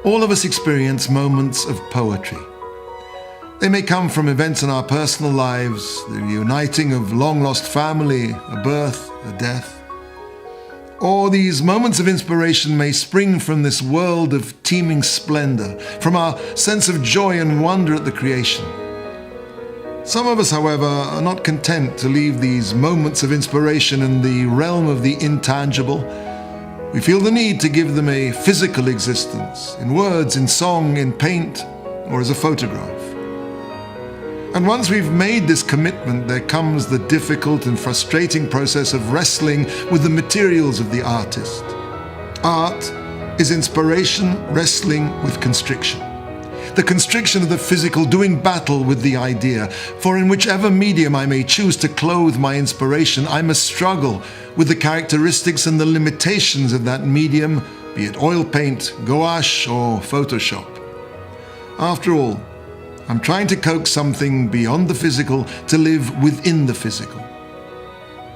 All of us experience moments of poetry. They may come from events in our personal lives, the reuniting of long-lost family, a birth, a death. Or these moments of inspiration may spring from this world of teeming splendor, from our sense of joy and wonder at the creation. Some of us, however, are not content to leave these moments of inspiration in the realm of the intangible. We feel the need to give them a physical existence, in words, in song, in paint, or as a photograph. And once we've made this commitment, there comes the difficult and frustrating process of wrestling with the materials of the artist. Art is inspiration wrestling with constriction. The constriction of the physical doing battle with the idea, for in whichever medium I may choose to clothe my inspiration, I must struggle with the characteristics and the limitations of that medium, be it oil paint, gouache, or Photoshop. After all, I'm trying to coax something beyond the physical to live within the physical.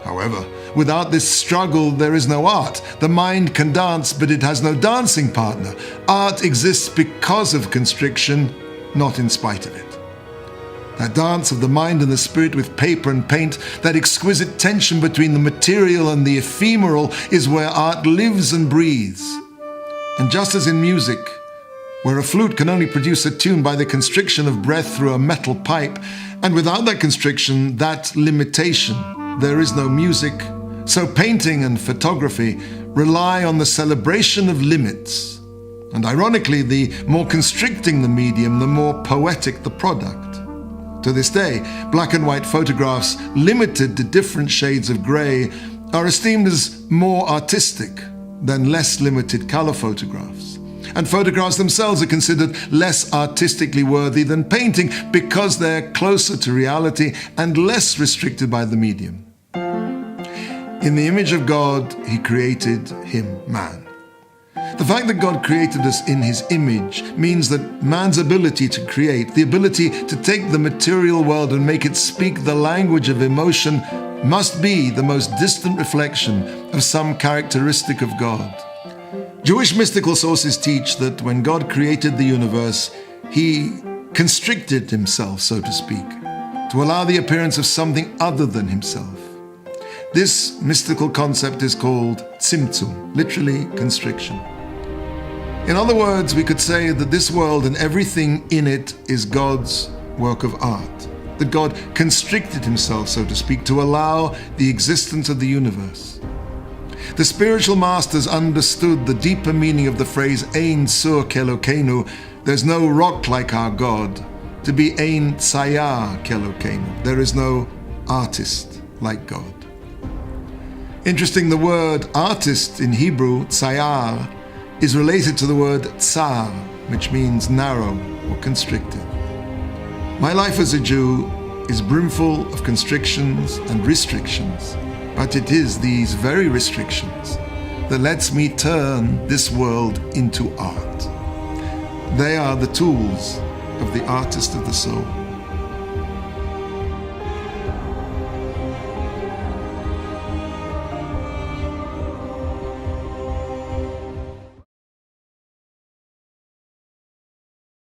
However, without this struggle, there is no art. The mind can dance, but it has no dancing partner. Art exists because of constriction, not in spite of it. That dance of the mind and the spirit with paper and paint, that exquisite tension between the material and the ephemeral, is where art lives and breathes. And just as in music, where a flute can only produce a tune by the constriction of breath through a metal pipe, and without that constriction, that limitation, there is no music, so painting and photography rely on the celebration of limits. And ironically, the more constricting the medium, the more poetic the product. To this day, black and white photographs limited to different shades of grey are esteemed as more artistic than less limited color photographs. And photographs themselves are considered less artistically worthy than painting because they're closer to reality and less restricted by the medium. In the image of God, He created him, man. The fact that God created us in His image means that man's ability to create, the ability to take the material world and make it speak the language of emotion, must be the most distant reflection of some characteristic of God. Jewish mystical sources teach that when God created the universe, He constricted Himself, so to speak, to allow the appearance of something other than Himself. This mystical concept is called Simum, literally constriction. In other words, we could say that this world and everything in it is God's work of art, that God constricted Himself, so to speak, to allow the existence of the universe. The spiritual masters understood the deeper meaning of the phrase Ein Sur Kelokeinu, there's no rock like our God, to be Ein Tzayar Kelokeinu, there is no artist like God. Interesting, the word artist in Hebrew, tzayar, is related to the word tsar, which means narrow or constricted. My life as a Jew is brimful of constrictions and restrictions, but it is these very restrictions that lets me turn this world into art. They are the tools of the artist of the soul.